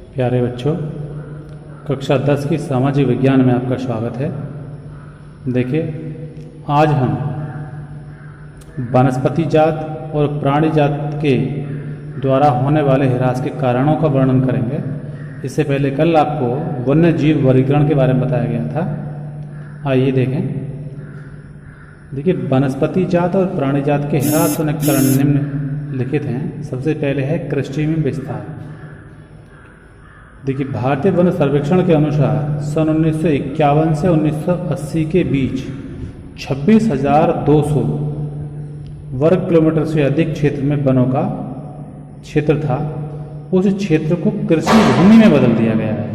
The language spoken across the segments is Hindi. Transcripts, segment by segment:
प्यारे बच्चों, कक्षा 10 की सामाजिक विज्ञान में आपका स्वागत है। देखिए, आज हम वनस्पति जात और प्राणी जात के द्वारा होने वाले ह्रास के कारणों का वर्णन करेंगे। इससे पहले कल आपको वन्य जीव वर्गीकरण के बारे में बताया गया था। आइए देखें। देखिए, वनस्पति जात और प्राणी जात के ह्रास होने के कारण निम्नलिखित हैं। सबसे पहले है कृषि में विस्तार। देखिए, भारतीय वन सर्वेक्षण के अनुसार सन 1951 से 1980 के बीच 26,200 वर्ग किलोमीटर से अधिक क्षेत्र में वनों का क्षेत्र था। उस क्षेत्र को कृषि भूमि में बदल दिया गया है।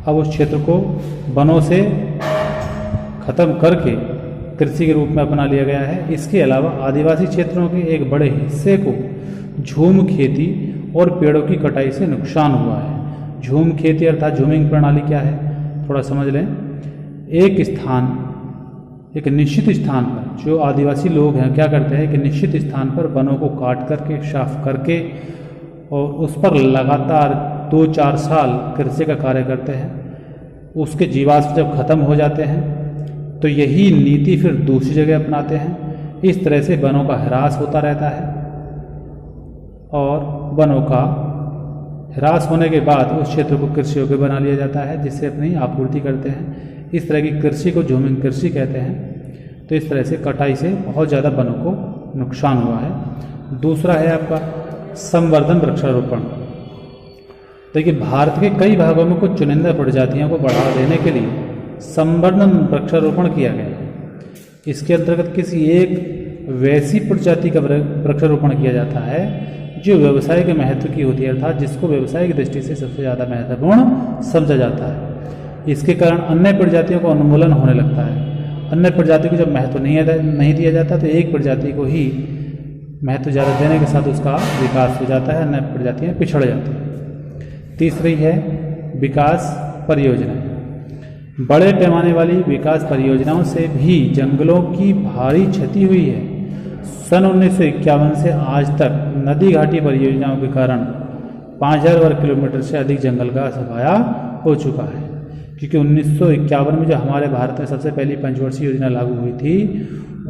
अब उस क्षेत्र को वनों से खत्म करके कृषि के रूप में अपना लिया गया है। इसके अलावा आदिवासी क्षेत्रों के एक बड़े हिस्से को झूम खेती और पेड़ों की कटाई से नुकसान हुआ है। झूम खेती अर्थात झूमिंग प्रणाली क्या है, थोड़ा समझ लें। एक निश्चित स्थान पर जो आदिवासी लोग हैं क्या करते हैं कि निश्चित स्थान पर वनों को काट करके, साफ करके और उस पर लगातार 2-4 साल कृषि का कार्य करते हैं। उसके जीवाश्म जब खत्म हो जाते हैं तो यही नीति फिर दूसरी जगह अपनाते हैं। इस तरह से वनों का ह्रास होता रहता है और वनों का ह्रास होने के बाद उस क्षेत्र को कृषि योग्य बना लिया जाता है, जिससे अपनी आपूर्ति करते हैं। इस तरह की कृषि को झूमिंग कृषि कहते हैं। तो इस तरह से कटाई से बहुत ज़्यादा वनों को नुकसान हुआ है। दूसरा है आपका संवर्धन वृक्षारोपण। देखिए, भारत के कई भागों में कुछ चुनिंदा प्रजातियों को बढ़ावा देने के लिए संवर्धन वृक्षारोपण किया गया है। इसके अंतर्गत किसी एक वैसी प्रजाति का वृक्षारोपण किया जाता है जो व्यवसाय के महत्व की होती है, अर्थात जिसको व्यवसाय की दृष्टि से सबसे ज़्यादा महत्वपूर्ण समझा जाता है। इसके कारण अन्य प्रजातियों का उन्मूलन होने लगता है। अन्य प्रजातियों को जब महत्व नहीं दिया जाता तो एक प्रजाति को ही महत्व ज़्यादा देने के साथ उसका विकास हो जाता है, अन्य प्रजातियाँ पिछड़ जाती हैं। तीसरी है विकास परियोजनाएँ। बड़े पैमाने वाली विकास परियोजनाओं से भी जंगलों की भारी क्षति हुई है। सन 1951 से आज तक नदी घाटी परियोजनाओं के कारण 5,000 वर्ग किलोमीटर से अधिक जंगल का सफाया हो चुका है। क्योंकि 1951 में जो हमारे भारत में सबसे पहली पंचवर्षीय योजना लागू हुई थी,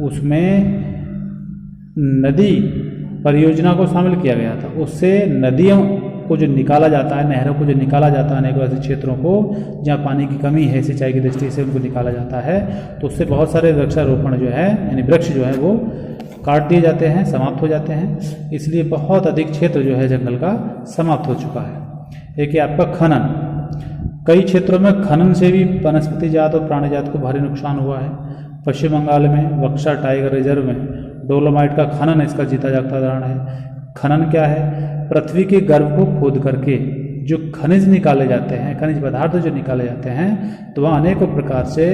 उसमें नदी परियोजना को शामिल किया गया था। उससे नदियों को जो निकाला जाता है, नहरों को जो निकाला जाता है, अनेकों ऐसे क्षेत्रों को जहाँ पानी की कमी है सिंचाई की दृष्टि से उनको निकाला जाता है, तो उससे बहुत सारे वृक्षारोपण जो है यानी वृक्ष जो है वो काट दिए जाते हैं, समाप्त हो जाते हैं। इसलिए बहुत अधिक क्षेत्र जो है जंगल का समाप्त हो चुका है। एक है आपका खनन। कई क्षेत्रों में खनन से भी वनस्पति जात और प्राणी जात को भारी नुकसान हुआ है। पश्चिम बंगाल में बक्सा टाइगर रिजर्व में डोलोमाइट का खनन इसका जीता जागता उदाहरण है। खनन क्या है? पृथ्वी के गर्भ को खोद करके जो खनिज निकाले जाते हैं, खनिज पदार्थ जो निकाले जाते हैं, तो वहाँ अनेकों प्रकार से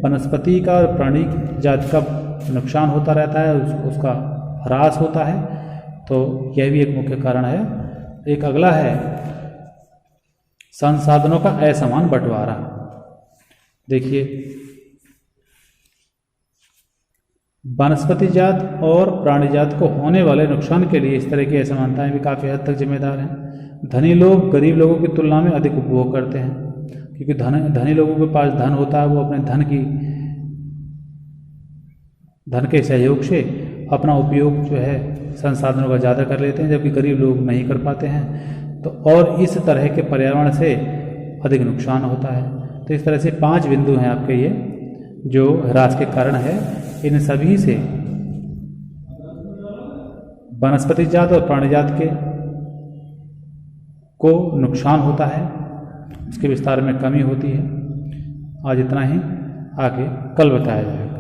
वनस्पति का और प्राणी जात का नुकसान होता रहता है, उसका ह्रास होता है। तो यह भी एक मुख्य कारण है। एक अगला है संसाधनों का असमान बंटवारा। देखिए, वनस्पति जात और प्राणी जात को होने वाले नुकसान के लिए इस तरह की असमानताएं भी काफ़ी हद तक जिम्मेदार हैं। धनी लोग गरीब लोगों की तुलना में अधिक उपभोग करते हैं, क्योंकि धनी लोगों के पास धन होता है, वो अपने धन के सहयोग से अपना उपयोग जो है संसाधनों का ज़्यादा कर लेते हैं, जबकि गरीब लोग नहीं कर पाते हैं। तो और इस तरह के पर्यावरण से अधिक नुकसान होता है। तो इस तरह से 5 बिंदु हैं आपके ये जो ह्रास के कारण है। इन सभी से वनस्पति जात और प्राणी जात के को नुकसान होता है, उसके विस्तार में कमी होती है। आज इतना ही, आगे कल बताया जाएगा।